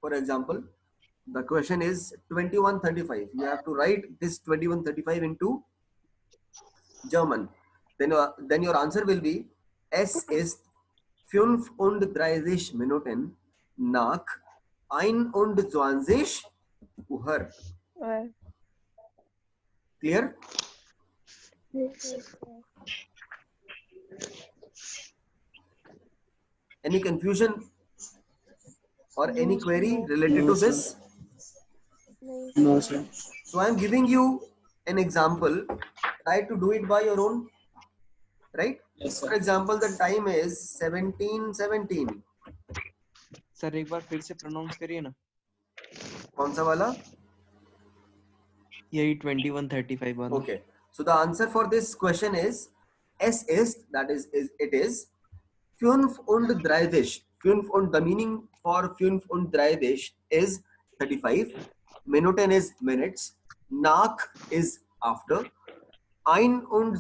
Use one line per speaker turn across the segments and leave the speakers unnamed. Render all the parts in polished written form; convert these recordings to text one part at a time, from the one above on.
For example, the question is 2135. You have to write this 2135 into German. Then your answer will be es ist 35 Minuten nach 21 Uhr. Clear? Any confusion or any query related to this?
No, sir.
So I am giving you an example. Try to do it by your own. Right?
Yes,
For
sir.
example, the time is 17:17.
Sir एक बार फिर से pronounce करिए ना,
कौन सा वाला?
यही 2135 वाला.
Okay. So the answer for this question is es ist, that is it is 35. The meaning for 35 is 35. Minuten is minutes. Nach is after. 21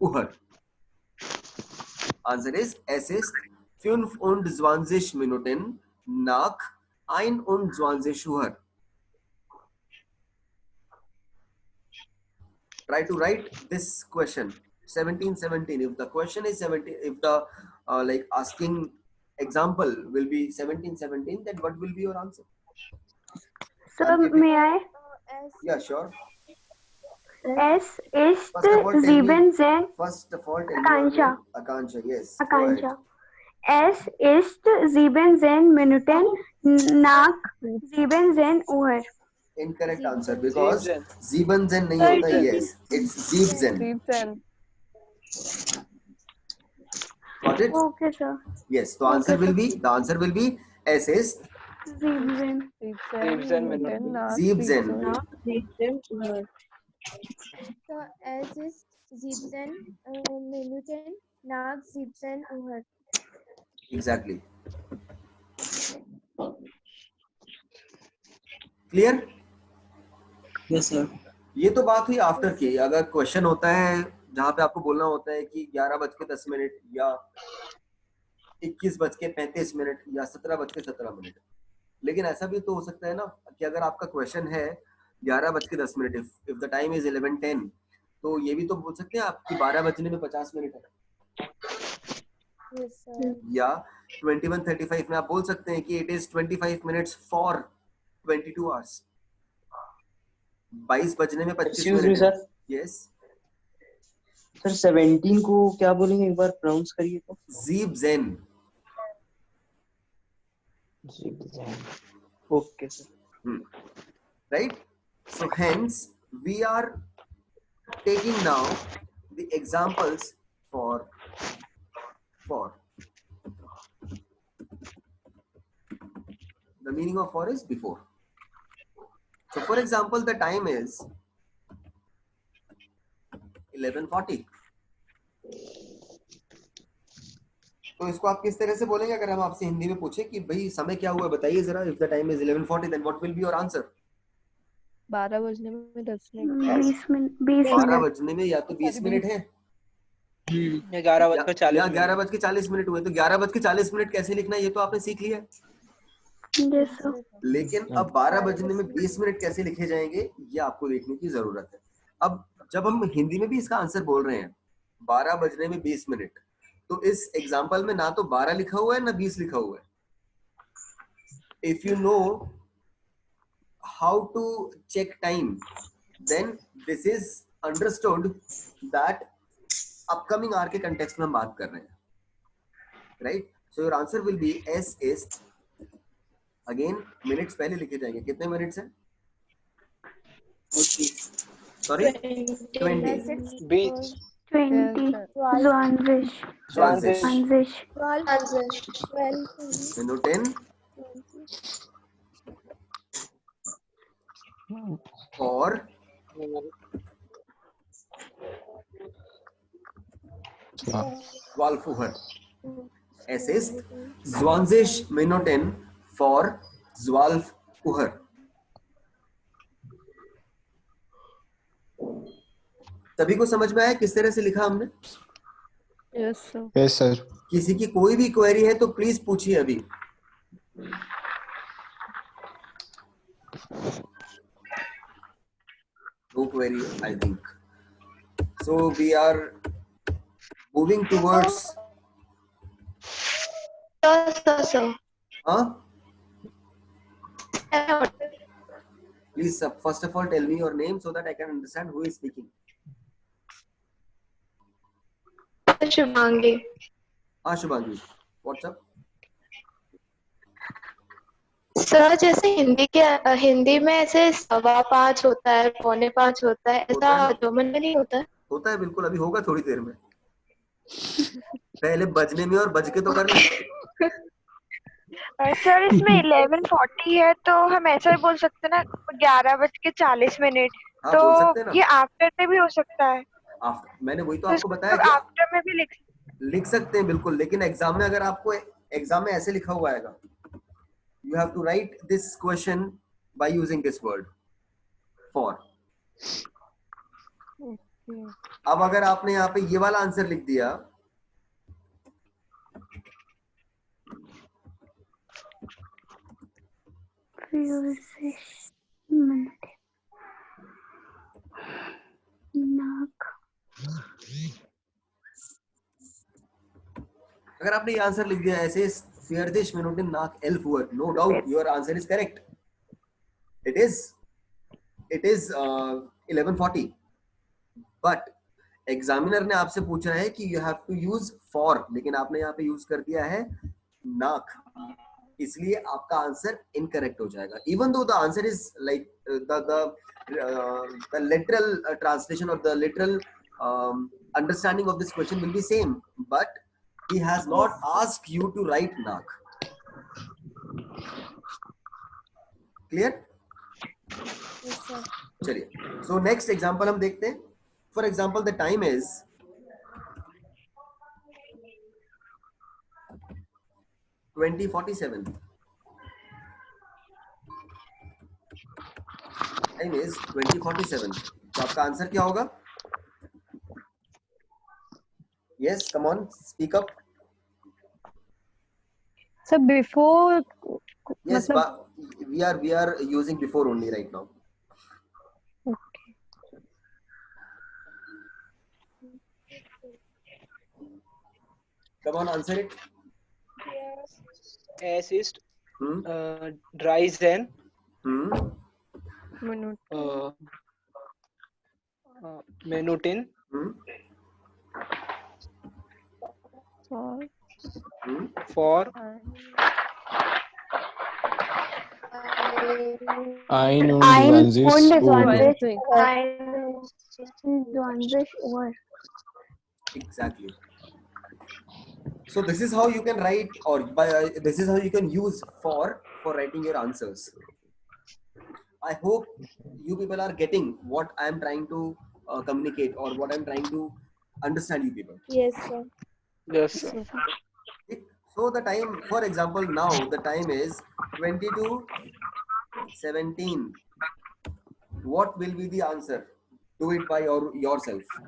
Uhr. Answer is es ist 25 Minuten nach 21 Uhr. Try to write this question 17:17. If the question is 17, if the like asking example will be 17:17, then what will be your answer?
Sir, may I?
Yeah, sure.
Es ist
First of all, tell me.
17.
First of all, tell me.
Akansha.
Akansha, yes. Go ahead.
Akansha. Es ist 17 Minuten nach 17 Uhr.
Incorrect answer because Siebzen nahi hota. Yes, it's Siebzen. Got it?
Okay, sir.
Yes. The answer will be es ist
17.
Siebzen.
So es ist 17 Minuten nach 17 Uhr.
Exactly. Clear?
Yes, sir.
ये तो बात हुई after की. अगर question होता है जहाँ पे आपको बोलना होता है कि 11:10 या 21:35 या 17:17, लेकिन ऐसा भी तो हो सकता है ना कि अगर आपका क्वेश्चन है 11:10, इफ द टाइम इज 11:10, तो ये भी तो बोल सकते हैं आप कि 12:50 है.
Yes, sir.
या 21:35 में आप बोल सकते हैं कि it is 25 minutes for 22 hours. 22:25
Excuse me, sir.
Yes.
Sir 17 को क्या बोलेंगे, एक बार प्रोनाउंस करिए तो.
Siebzen.
Okay sir.
Right? So hence we are taking now the examples for the meaning of for is before. So for example, the time is 11:40. तो इसको आप किस तरह से बोलेंगे अगर हम आपसे हिंदी में पूछे कि भाई समय क्या हुआ बताइए जरा. If the time is 11:40, then what will be your answer?
12 बजने में 10 मिनट.
20 मिनट.
12 बजने में या तो 20 मिनट है 11:40 हुए. तो 11:40 कैसे लिखना है ये तो आपने सीख लिया.
Yes, sir.
लेकिन अब 12 बजने में 20 मिनट कैसे लिखे जाएंगे ये आपको देखने की जरूरत है. अब जब हम हिंदी में भी इसका आंसर बोल रहे हैं 12 बजने में 20 मिनट, तो इस एग्जाम्पल में ना तो 12 लिखा हुआ है ना 20 लिखा हुआ है. If you know how to check time, then this is understood that upcoming hour के कंटेक्स्ट में हम बात कर रहे हैं. Right? So your answer will be as is again minutes पहले लिखे जाएंगे. कितने मिनट्स हैं? Sorry 20.
20.
20. 20.
Minuten or 12 Uhr. Es ist 20 Minuten vor 12 Uhr. सभी को समझ में आया किस तरह से लिखा हमने?
Yes sir.
Yes sir.
किसी की कोई भी क्वेरी है तो प्लीज पूछिए अभी। No query, I think. So we are moving towards.
Sir
Huh? Please, first of all, tell me your name so that I can understand who is speaking.
Shubhangi.
हाँ Shubhangi, what's up?
Sir जैसे हिंदी में ऐसे 5:15 होता है, 4:45 होता है,
होता
ऐसा
है।
रोमन में नहीं होता है?
होता है बिल्कुल, अभी होगा थोड़ी देर में। पहले बजने में और बज के तो कर ले।
सर इसमें 11:40 है तो हम ऐसा ही बोल सकते हैं ना 11:40।
हाँ,
तो
बोल सकते हैं ना।
ये आफ्टर में भी हो सकता है,
मैंने वही तो
तो
आपको बताया
इसको
कि
आफ्टर में भी
लिख सकते हैं बिल्कुल, लेकिन एग्जाम में अगर आपको एग्जाम में ऐसे लिखा हुआ आएगा, you have to write this question by using this word four. अब अगर आपने यहाँ पे ये वाला आंसर लिख दिया, अगर आपने ये आंसर लिख दिया ऐसे, फेयरदिश मिनोटिन नाक एल्फ हुआ, no doubt your answer is correct. It is 11:40, but examiner ने आपसे पूछा है कि you have to use four, लेकिन आपने यहाँ पे यूज कर दिया है नाक, इसलिए आपका आंसर इनकरेक्ट हो जाएगा। Even though the answer is like the literal translation और the literal understanding of this question will be same, but he has not asked you to write naak. Clear?
Yes, sir.
चलिए, so next example हम देखते हैं। For example, the time is 20:47. Time is 20:47. तो आपका answer क्या होगा? Yes, come on, speak up.
Sir before
Yes, we are using before only right now. Come on, answer it.
Assist.
Hmm.
Dry zen. Minutin. For.
Ein und
20 Uhr.
Exactly. So this is how you can write, or this is how you can use for writing your answers. I hope you people are getting what I am trying to communicate, or what I am trying to understand you people.
Yes, sir.
Yes, sir.
So the time, for example, now the time is 22:17. What will be the answer? Do it by yourself.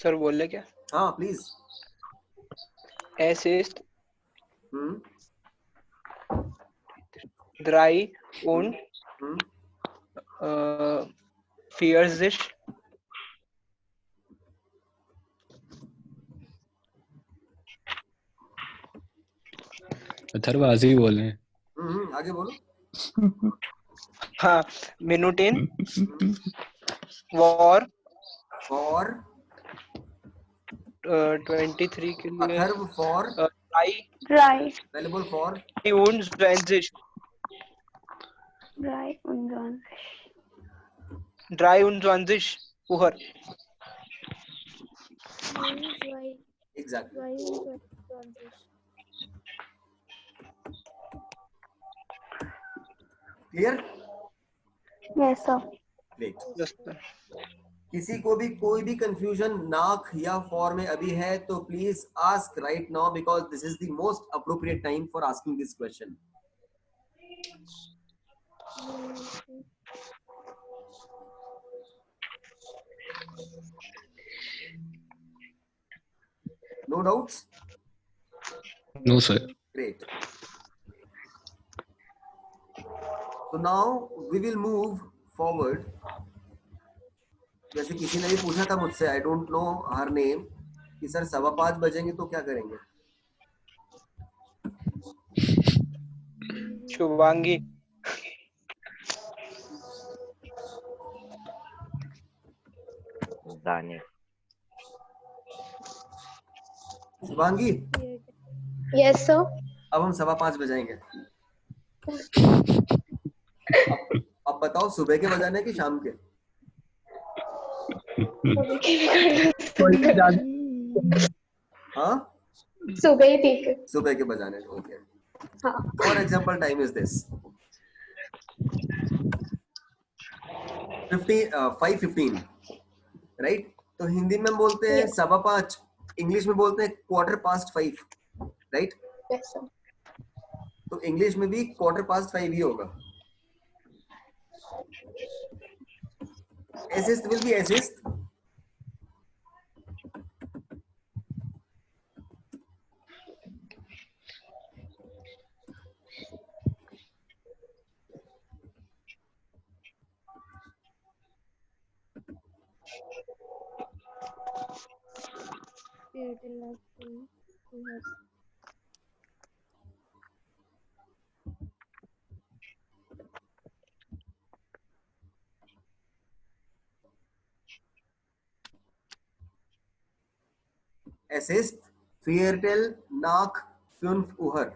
Sir बोल ले क्या?
हाँ please.
Assist. Dry und Pfirsich.
Atharvaji बोले।
आगे बोलो।
हाँ, Minutin. For. 23 के लिए
Atharva for
dry
Right.
available for
वुंड्स वेंजिश,
Right. Ungan.
ड्राई वुंड्स वेंजिश पुहर।
Why
exactly.
transition?
Clear?
Yes, sir.
Great.
Yes sir.
किसी को भी कोई भी कंफ्यूजन नाक या फॉर में अभी है तो please ask right now because this is the most appropriate time for asking this question. No doubts?
No, sir.
Great. So now we will move forward. जैसे किसी ने भी पूछा था मुझसे, I don't know her name, कि sir 5:15 बजेंगे तो क्या करेंगे?
शुभांगी।
Shubhangi,
yes sir.
अब हम 5:15 बजाएंगे। अब बताओ सुबह के बजाने कि शाम के? हाँ,
सुबह ही ठीक है।
सुबह के बजाने। ओके।
हाँ।
For example time is this 5:15, right? तो हिंदी में हम बोलते हैं 5:15, इंग्लिश में बोलते हैं 5:15, राइट?
Yes sir.
तो इंग्लिश में भी 5:15 ही होगा। assist will be assist. Assist, Fairtel, Naak, Fünf Uher.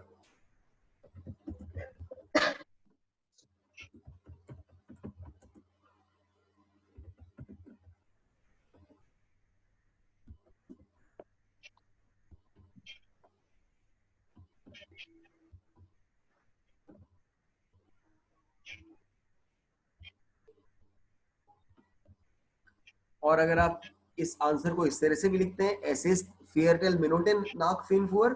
और अगर आप इस आंसर को इस तरह से भी लिखते हैं एसिस्ट फेयरटेल मिनोटेन नाक फिनफोर,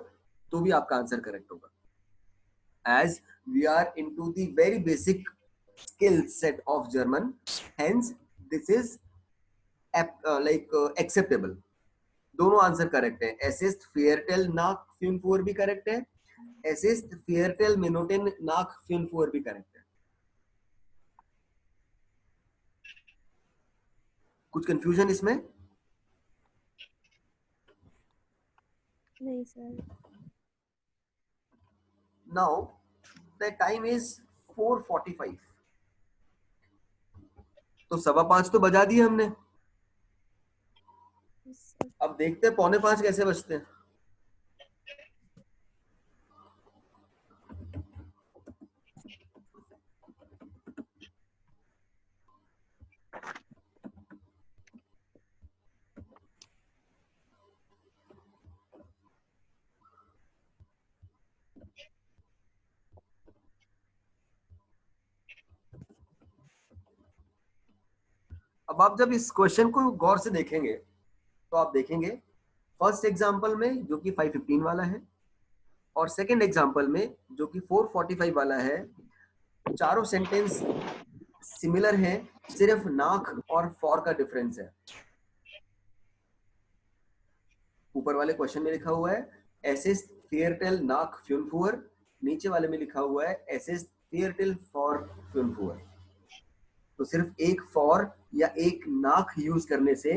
तो भी आपका आंसर करेक्ट होगा। As we are into the very basic skill set of German, hence this is like acceptable. दोनों आंसर करेक्ट है। एसिस्ट फेयरटेल नाक फिनफोर भी करेक्ट है, एसिस्ट फेयरटेल मिनोटेन नाक फिनफोर भी करेक्ट है। कुछ कंफ्यूजन इसमें?
नहीं sir.
Now the time is 4:45. तो 5:15 तो बजा दिए हमने। अब देखते हैं 4:45 कैसे बजते हैं। अब आप जब इस क्वेश्चन को गौर से देखेंगे तो आप देखेंगे फर्स्ट एग्जांपल में जो कि 5:15 वाला है और सेकंड एग्जांपल में जो कि 4:45 वाला है, चारों सेंटेंस सिमिलर हैं, सिर्फ नाक और फॉर का डिफरेंस है। ऊपर वाले क्वेश्चन में लिखा हुआ है एसिस्ट फेयरटेल नाक फ्यूनफुअर, नीचे वाले में लिखा हुआ है एसिस्ट फेयरटेल फॉर फ्यूनफुअर। तो सिर्फ एक फॉर या एक नाक यूज करने से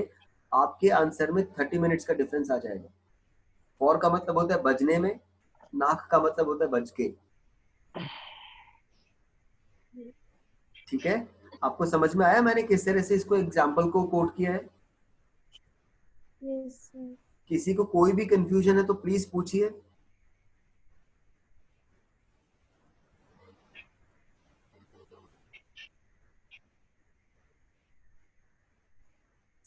आपके आंसर में 30 मिनट्स का डिफरेंस आ जाएगा। फॉर का मतलब होता है बजने में, नाक का मतलब होता है बज के। ठीक है, आपको समझ में आया मैंने किस तरह से इसको एग्जाम्पल को कोट किया है?
Yes sir.
किसी को कोई भी कंफ्यूजन है तो प्लीज पूछिए।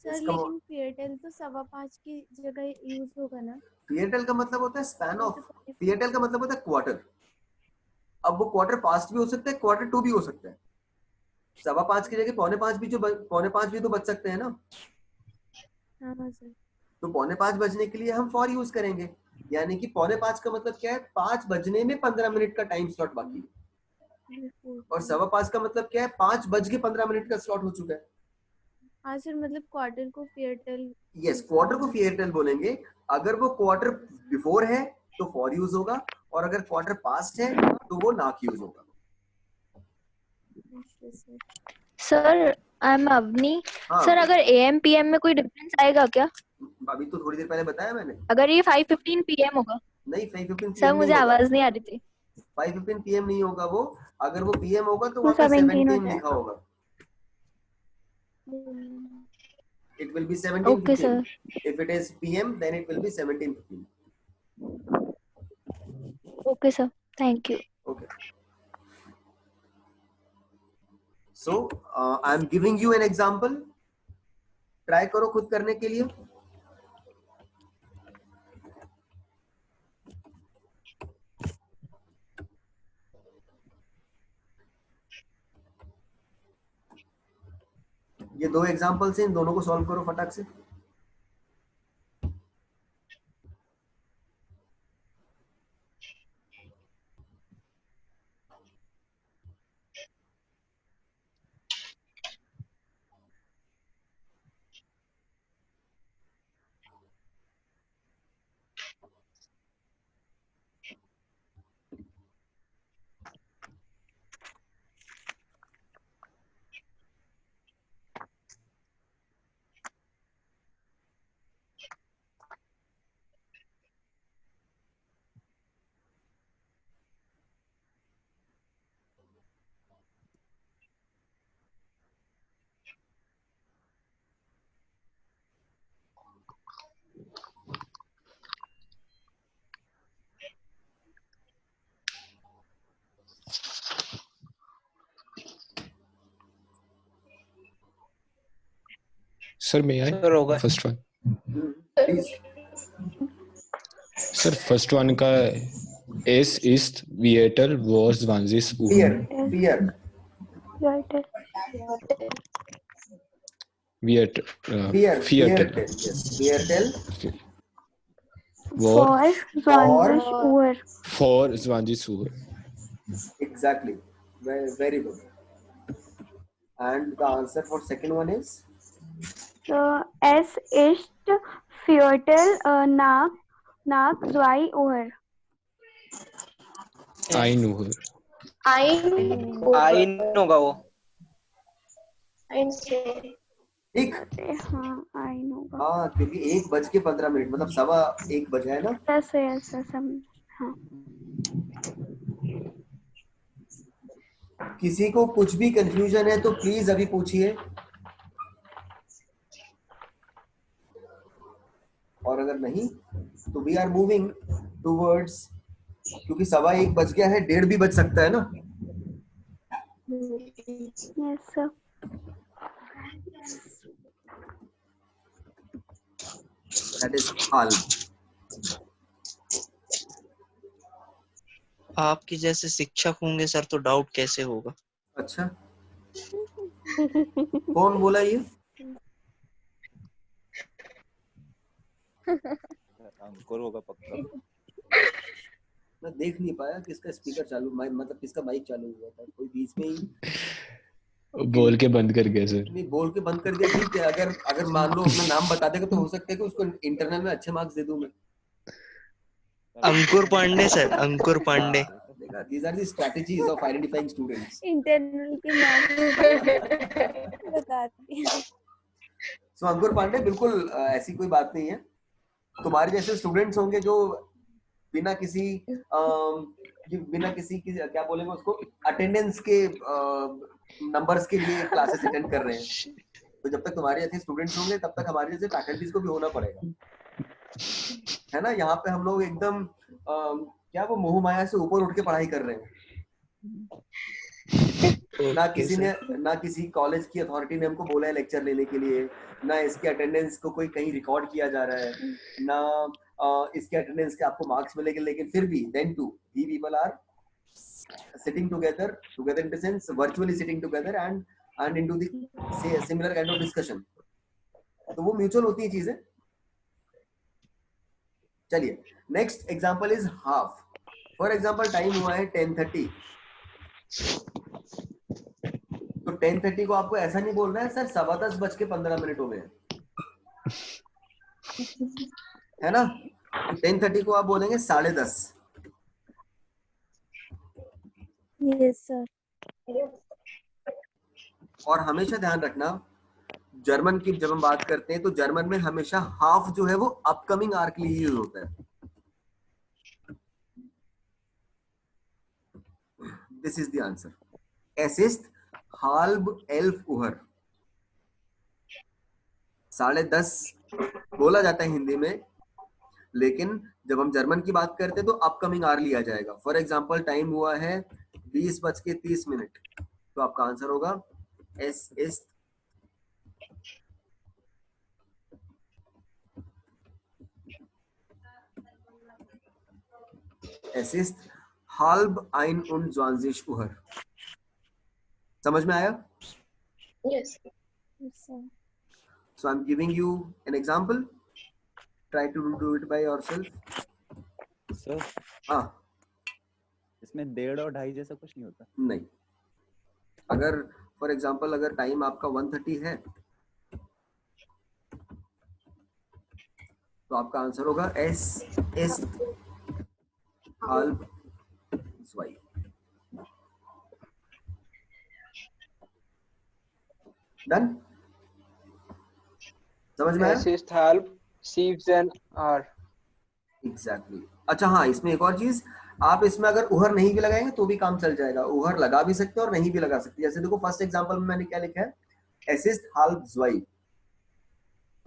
सर
इसका
लेकिन फेयरटेल तो 5.25 की जगह यूज होगा ना?
फेयरटेल का मतलब होता है स्पैन ऑफ, फेयरटेल का मतलब होता है क्वार्टर। अब वो क्वार्टर पास्ट भी हो सकता है, क्वार्टर टू भी हो सकता है। 5.25 की जगह 4.25 भी, जो 4.25 भी तो बच सकते हैं ना।
हाँ सर।
तो 4.25 बजने के लिए हम फॉर यूज करेंगे, यानी कि 4.25 का मतलब क्या है, 5 बजने में 15 मिनट का टाइम स्लॉट बाकी है। और 5.25 का मतलब क्या है, 5 बज के 15 मिनट का स्लॉट हो चुका है।
हाँ सर, मतलब क्वार्टर को फेयरटेल।
यस, क्वार्टर को फेयरटेल बोलेंगे। अगर वो क्वार्टर बिफोर है तो फॉर यूज होगा, और अगर क्वार्टर पास्ट है तो वो नॉट यूज होगा।
Sir I am Avni.
हाँ,
सर अगर AM PM में कोई डिफरेंस आएगा क्या?
अभी तो थोड़ी देर पहले बताया मैंने।
अगर ये 5:15 PM होगा?
नहीं, 5:15
सर
PM
मुझे
नहीं होगा।
आवाज नहीं आ रही थी।
5:15 PM नहीं होगा वो। अगर वो PM होगा तो वहाँ पे
2:17 हो
17 लिखा
जाएगा।
होगा। It will be 17:15.
Okay sir.
If it is PM, then it will be 17:15.
Okay sir, thank you.
Okay. So, I am giving you an example. Try करो खुद करने के लिए। ये 2 एग्जाम्पल्स हैं, इन दोनों को सॉल्व करो फटाक से।
Sir, may I?
सर होगा।
First one.
Please.
Sir, first one का Es ist Viertel vor 20 Uhr.
Fear.
Viertel.
Viertel.
Fear.
Viertel.
Yes. Feartel.
Vor
For 20 Uhr.
vor 20 Uhr.
Exactly. Very good. And the answer for second one is?
So, es ist Viertel nach 2 Uhr.
1 Uhr.
आइन होगा वो।
ठीक।
हाँ, I know.
हाँ, क्योंकि 1:15 मतलब 1:15 बजा है ना।
Yes, हाँ।
किसी को कुछ भी कंफ्यूजन है तो प्लीज अभी पूछिए, और अगर नहीं तो वी आर मूविंग टूवर्ड्स, क्योंकि 1:15 बज गया है, 1:30 भी बज सकता है ना।
Yes, sir.
That is half.
आपके जैसे शिक्षक होंगे सर तो डाउट कैसे होगा?
अच्छा, कौन बोला ये?
अंकुर होगा पक्का।
मैं देख नहीं पाया किसका स्पीकर चालू, मतलब किसका माइक चालू हुआ था, कोई बीच में ही
बोल के बंद कर गया सर।
नहीं, बोल के बंद कर दिया। ठीक है, अगर मान लो अपना नाम बता देगा तो हो सकता है कि उसको इंटरनल में अच्छे मार्क्स दे दूं मैं।
अंकुर पांडे सर, अंकुर पांडे।
देखा, these are the strategies of identifying students.
Internal के मार्क्स बता दिया।
सो अंकुर पांडे, बिल्कुल ऐसी कोई बात नहीं है। तुम्हारे जैसे स्टूडेंट्स होंगे जो बिना किसी क्या बोलेंगे उसको, अटेंडेंस के नंबर्स के लिए क्लासेस अटेंड कर रहे हैं। तो जब तक तुम्हारे जैसे स्टूडेंट्स होंगे तब तक हमारे जैसे फैकल्टीज को भी होना पड़ेगा। है ना, यहाँ पे हम लोग एकदम क्या वो मोह माया से ऊपर उठ के पढ़ाई कर रहे हैं। ना किसी ने, ना किसी कॉलेज की अथॉरिटी ने हमको बोला है लेक्चर लेने के लिए, ना इसके अटेंडेंस को कोई कहीं रिकॉर्ड किया जा रहा है, ना इसके अटेंडेंस के आपको मार्क्स मिलेंगे, लेकिन फिर भी then two we people are sitting together in the sense virtually sitting together and into the say similar kind of discussion. तो वो म्यूचुअल होती है चीजें। चलिए next example is half. For example time हुआ है 10:30, तो 10:30 को आपको ऐसा नहीं बोलना है सर 10:15 हो गए, है ना। 10:30 को आप बोलेंगे 10:30।
Yes sir.
और हमेशा ध्यान रखना जर्मन की जब हम बात करते हैं तो जर्मन में हमेशा हाफ जो है वो अपकमिंग आर के लिए यूज होता है। This is the answer. Es ist halb 11 Uhr। 10:30 बोला जाता है हिंदी में, लेकिन जब हम जर्मन की बात करते हैं तो अपकमिंग आर लिया जाएगा। फॉर एग्जांपल टाइम हुआ है 20:30, तो आपका आंसर होगा Es ist halb 21 Uhr। समझ में आया?
Yes.
Yes, sir.
So I'm giving you an example. Try to do it by yourself.
Sir
हाँ,
इसमें 1:30 और 2:30 जैसा कुछ नहीं होता?
नहीं। अगर फॉर एग्जांपल अगर टाइम आपका 1:30 है तो आपका आंसर होगा Es ist halb 2। डन? समझ में आया?
Es ist halb 7 Uhr।
Exactly. अच्छा हाँ, इसमें एक और चीज, आप इसमें अगर उहर नहीं भी लगाएंगे तो भी काम चल जाएगा। उहर लगा भी सकते हो और नहीं भी लगा सकते। जैसे देखो फर्स्ट एग्जांपल में मैंने क्या लिखा है, Es ist halb 2।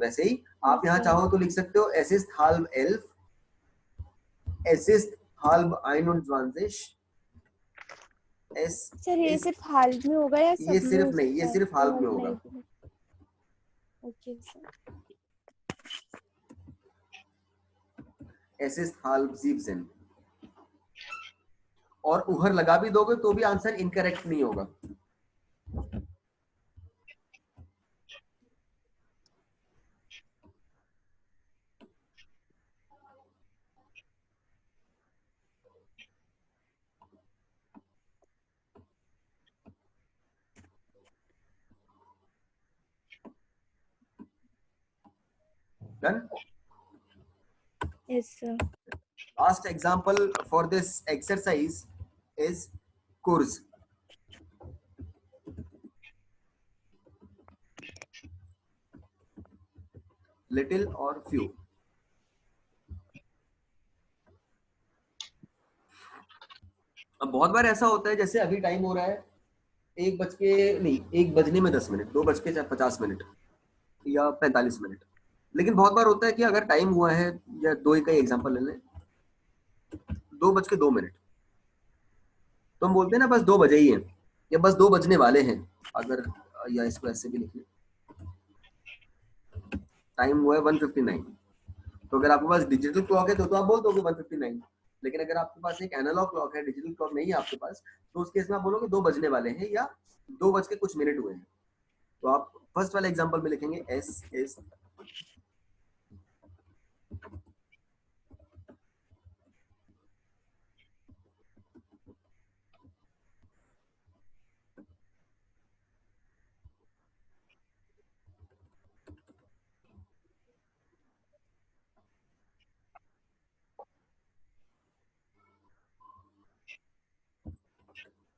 वैसे ही आप यहाँ चाहो तो लिख सकते हो Es ist halb 11, Es ist halb 21।
Sir ये सिर्फ हाल में होगा या सब
ये
में
सिर्फ
हो
नहीं, ये
सकता है?
सिर्फ हाल में होगा।
Okay sir.
Es ist halb 7। और उहर लगा भी दोगे तो भी आंसर इनकरेक्ट नहीं होगा। Done?
Yes, sir.
Last example for this exercise is Kurs. Little or few. अब बहुत बार ऐसा होता है, जैसे अभी टाइम हो रहा है 1:10, 2:50 या 45 मिनट। लेकिन बहुत बार होता है कि अगर टाइम हुआ है, या दो ही का एग्जांपल ले लें, 2:02, तो हम बोलते हैं ना बस 2 बजे ही है, या बस 2 बजने वाले हैं। अगर या इसको ऐसे भी लिख लें, टाइम हुआ है 1:59, तो अगर आपके पास डिजिटल क्लॉक है तो आप बोल दोगे 1:59। लेकिन अगर आपके पास एक एनालॉग क्लॉक है, डिजिटल क्लॉक नहीं है आपके पास, तो उस केस में आप बोलोगे 2 बजने वाले हैं या 2 बज के कुछ मिनट हुए हैं। तो आप फर्स्ट वाले एग्जांपल में लिखेंगे एस एस।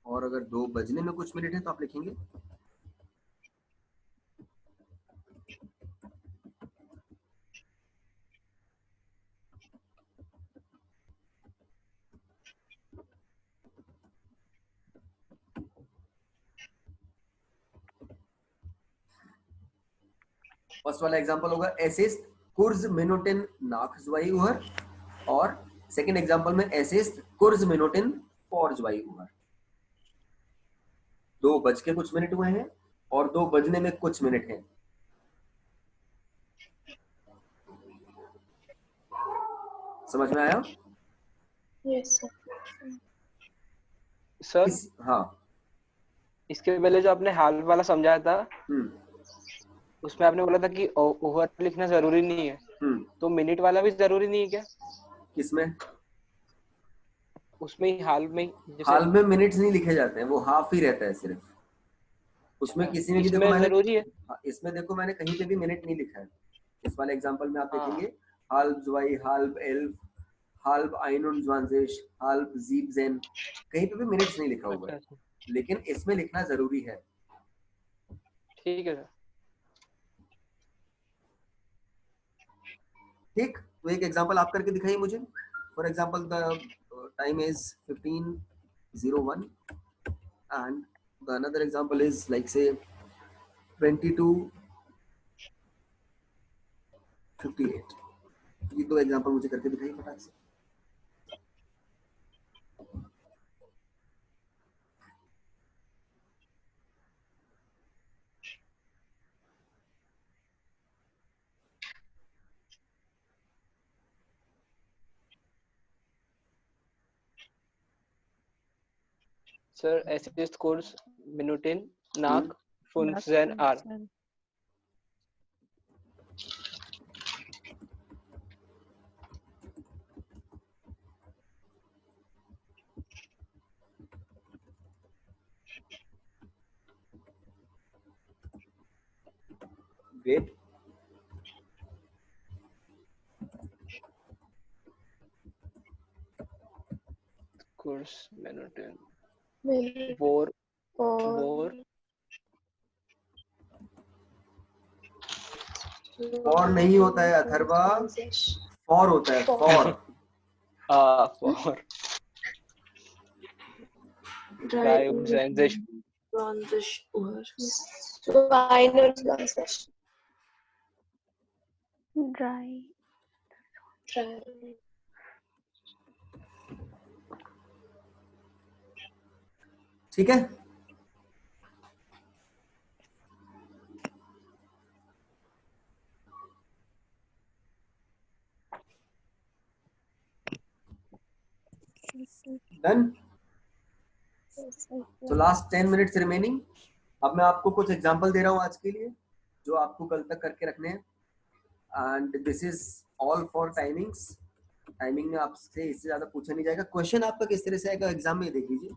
और अगर 2 बजने में कुछ मिनट है तो आप लिखेंगे फर्स्ट वाला एग्जांपल होगा एस इज कुर्ज मिनोटिन नाक ज्वाई उहर, और सेकंड एग्जांपल में एस इस्ट कुर्ज मिनोटिन फॉर ज्वाई उहर। 2 बज के कुछ मिनट हुए हैं और 2 बजने में कुछ मिनट हैं। समझ में आया?
यस
सर
हाँ।
इसके पहले जो आपने हाल वाला समझाया था
हम्म
उसमें आपने बोला था कि ओवर लिखना जरूरी नहीं है, तो मिनट वाला भी जरूरी नहीं है क्या?
किसमें?
उसमें ही हाल में ही, जैसे
हाल में मिनट्स नहीं लिखे जाते हैं, वो हाफ ही रहता है सिर्फ। उसमें किसी में भी देखो
इसमें
मैंने,
जरूरी है।
हाँ, इसमें देखो मैंने कहीं पे भी मिनट नहीं लिखा है। इस वाले एग्जांपल में आप
हाँ।
देखेंगे हाल्ब ज्वाई, हाल्ब एल्फ, हाल्ब आइनुन ज्वांजिश, हाल्ब ज़ीबज़ेन, कहीं पे भी मिनट्स नहीं लिखा हुआ
अच्छा
है,
अच्छा,
लेकिन इसमें लिखना जरूरी है।
ठीक है सर।
ठीक, तो एक एग्जांपल आप करके दिखाइए मुझे। For example the time is 15:01 and the another example is like say 22:58। ये 2 एग्जांपल मुझे करके दिखाइए फटाक से।
सर एस इस्ट कोर्स मिनोटिन नाक फुनसेन आर।
ग्रेट।
कोर्स मिनोटिन
मिनट
वोर
और
वोर
फॉर नहीं होता है अथर्वा, फॉर होता है, for.
For drive transition
final transition
dry
ठीक है। डन। तो लास्ट 10 मिनट्स रिमेनिंग। अब मैं आपको कुछ एग्जांपल दे रहा हूं आज के लिए जो आपको कल तक करके रखने हैं, and this is all for timings. Timing में आपसे इससे ज्यादा पूछा नहीं जाएगा। क्वेश्चन आपका किस तरह से आएगा एग्जाम में देख लीजिए।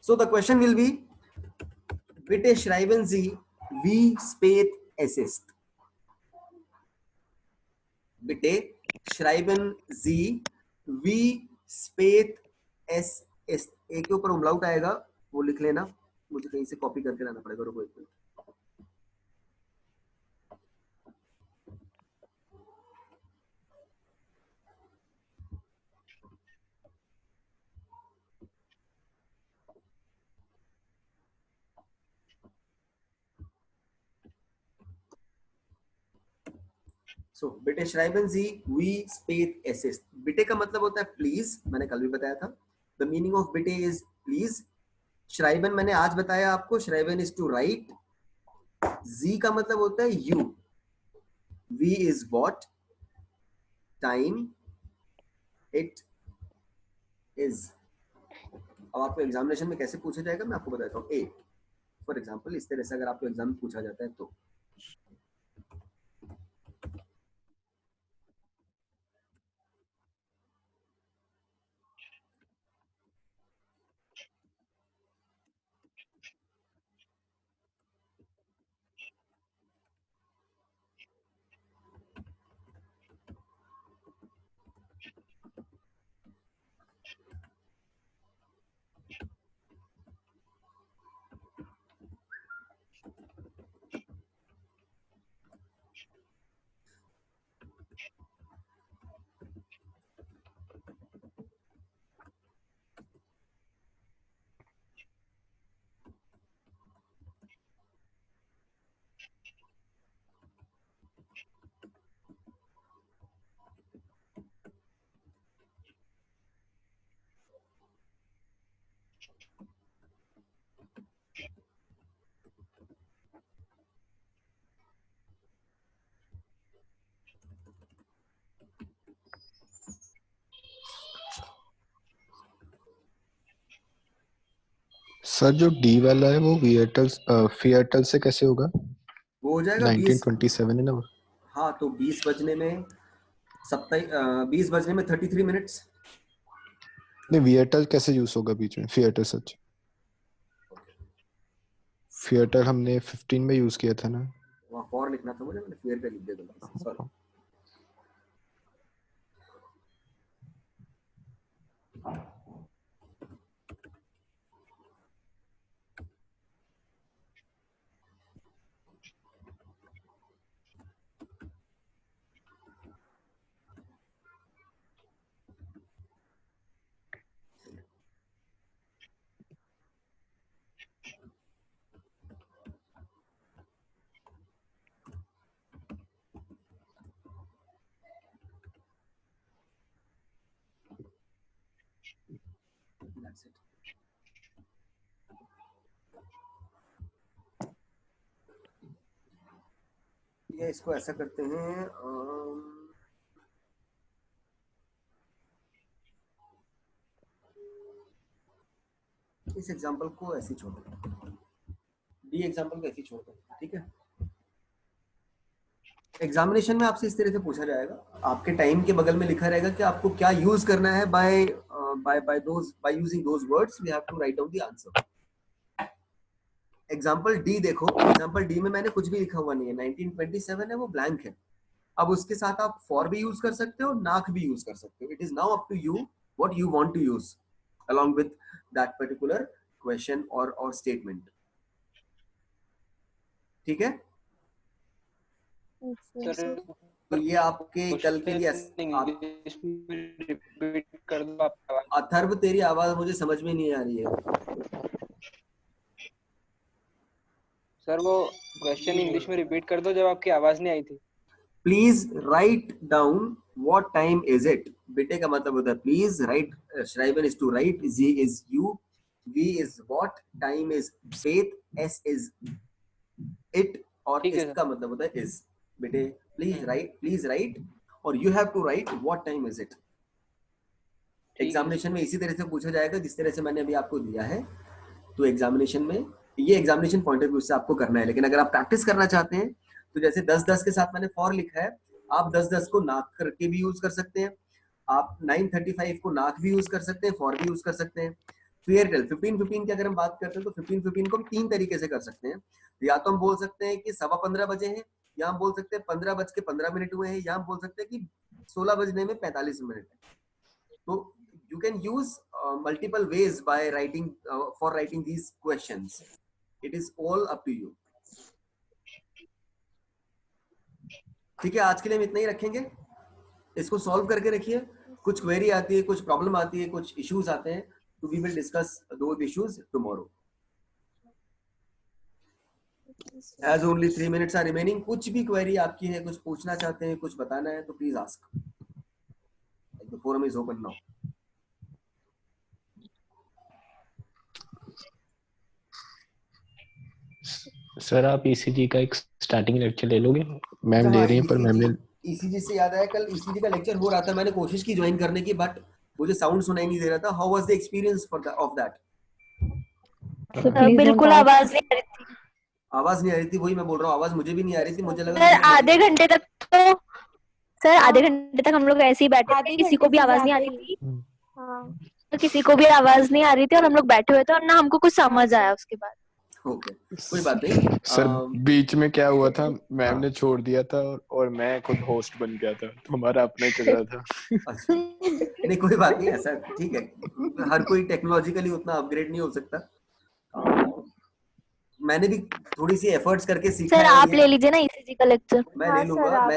So the question will be, bitte schreiben Sie, wie spät es ist. Bitte schreiben Sie, wie spät es ist. एक के ऊपर umlaut आएगा, वो लिख लेना। मुझे कहीं से कॉपी करके लाना पड़ेगा, रुको एक मिनट। सो बिटे schreiben Sie, wie spät es ist. बिटे का मतलब होता है प्लीज, मैंने कल भी बताया था। द मीनिंग ऑफ बिटे इज प्लीज। schreiben मैंने आज बताया आपको, schreiben is to write। जी का मतलब होता है यू। वी इज व्हाट, टाइम, इट इज। अब आपको एग्जामिनेशन में कैसे पूछा जाएगा मैं आपको बताता हूँ। ए फॉर एग्जाम्पल, इस तरह से अगर आपको एग्जाम में पूछा जाता है तो
सर जो डी वाला है वो Viertel से कैसे होगा?
वो हो जाएगा
1927 है ना वो?
हाँ, तो 20 बजने में 33 मिनट्स।
नहीं, Viertel कैसे यूज होगा बीच में? Viertel सच Viertel हमने 15 में यूज किया था ना।
वहाँ फॉर लिखना था मुझे, मैंने फेयर पे लिख दिया, सॉरी। That's it. ये इसको ऐसा करते हैं, इस एग्जांपल को ऐसे छोड़ दो, डी एग्जांपल को ऐसे छोड़ दो, ठीक है। एग्जामिनेशन में आपसे इस तरह से पूछा जाएगा, आपके टाइम के बगल में लिखा रहेगा कि आपको क्या यूज करना है, by using those words we have to write down the answer. Example D देखो, एग्जांपल डी में मैंने कुछ भी लिखा हुआ नहीं है, 1927 है, वो ब्लैंक है। अब उसके साथ आप फॉर भी यूज कर सकते हो, नाक भी यूज कर सकते हो। It is now up to you what you want to use along with that particular question or statement, ठीक है। तो ये आपके कल के लिए
रिपीट कर दो आपका।
अथर्व तेरी आवाज मुझे समझ में नहीं आ रही है
सर, वो क्वेश्चन इंग्लिश में रिपीट कर दो जब आपकी आवाज नहीं आई थी।
Please write down what time is it। बेटे का मतलब होता है please right, schreiben is to write, z is you, v is what, time is faith, s is it, और इसका मतलब होता है is। बेटे प्लीज राइट और you have to write what time is it। Examination में इसी तरह से पूछा जाएगा जिस तरह से मैंने अभी आपको दिया है। तो एग्जामिनेशन में ये एग्जामिनेशन पॉइंट ऑफ व्यू से आपको करना है, लेकिन अगर आप प्रैक्टिस करना चाहते हैं तो जैसे 10-10 के साथ मैंने फॉर लिखा है, आप 10-10 को नाक करके भी यूज कर सकते हैं, आप 9:35 को नाक भी यूज कर सकते हैं, फॉर भी यूज कर सकते हैं। फेयरटेल 15:15 की अगर हम बात करते हैं तो 15:15 को हम 3 तरीके से कर सकते हैं। या तो हम बोल सकते हैं कि 15:15 बजे हैं, या हम बोल सकते हैं 15:15 हुए हैं, या हम बोल सकते हैं कि 16 बजने में 45 मिनट है। तो you can use multiple ways by writing for writing these questions. It is all up to you. ठीक है, आज के लिए हम इतना ही रखेंगे। इसको सॉल्व करके रखिए। कुछ क्वेरी आती है, कुछ प्रॉब्लम आती है, कुछ इश्यूज आते हैं, तो we will discuss those issues tomorrow. As only 3 minutes are remaining. कुछ भी क्वेरी आपकी है, कुछ पूछना चाहते हैं, कुछ बताना है, तो please ask. The forum is open now.
Sir आप ईसीजी का एक स्टार्टिंग लेक्चर ले लोगे? मैम ले रही हैं, पर मैम ने
ईसीजी से याद आया, कल ईसीजी का लेक्चर हो रहा था, मैंने कोशिश की ज्वाइन करने की, बट मुझे साउंड सुनाई नहीं दे रहा था। How was the experience of that?
बिल्कुल आवाज नहीं आ रही थी।
आवाज नहीं आ रही थी, वही मैं बोल रहा हूँ, आवाज मुझे भी नहीं आ रही थी। मुझे लगा
सर आधे घंटे तक हम लोग ऐसे ही बैठे थे, किसी को भी आवाज नहीं आ रही थी। तो किसी को भी आवाज नहीं आ रही थी और हम लोग बैठे हुए थे और ना हमको कुछ समझ आया उसके बाद।
ओके, कोई बात नहीं।
सर बीच में क्या हुआ था, मैम ने छोड़ दिया था और मैं खुद होस्ट बन गया था, तो हमारा अपना ही चल रहा था।
अच्छा, नहीं कोई बात नहीं, ऐसा ठीक है, हर कोई टेक्नोलॉजिकली उतना अपग्रेड नहीं हो सकता। मैंने भी थोड़ी सी एफर्ट्स करके सीखा है।
सर आप ले लीजिए ना ईसीजी का लेक्चर।
मैं ले लूंगा,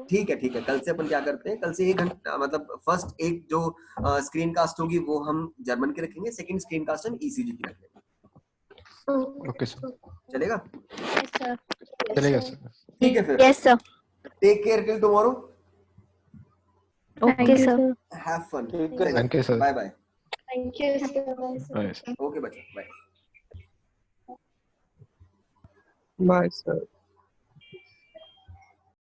ठीक है। कल से अपन क्या करते हैं, कल से 1 घंटा मतलब फर्स्ट एक जो स्क्रीन कास्ट होगी वो हम जर्मन की रखेंगे, सेकंड स्क्रीन कास्ट हम ईसीजी की रखेंगे।
ओके सर,
चलेगा?
चलेगा सर।
ठीक है फिर।
Yes sir.
Take care till tomorrow.
Okay sir.
Have fun.
Thank you sir.
Bye bye.
Thank you sir.
Okay बच्चे, बाय।
Bye sir.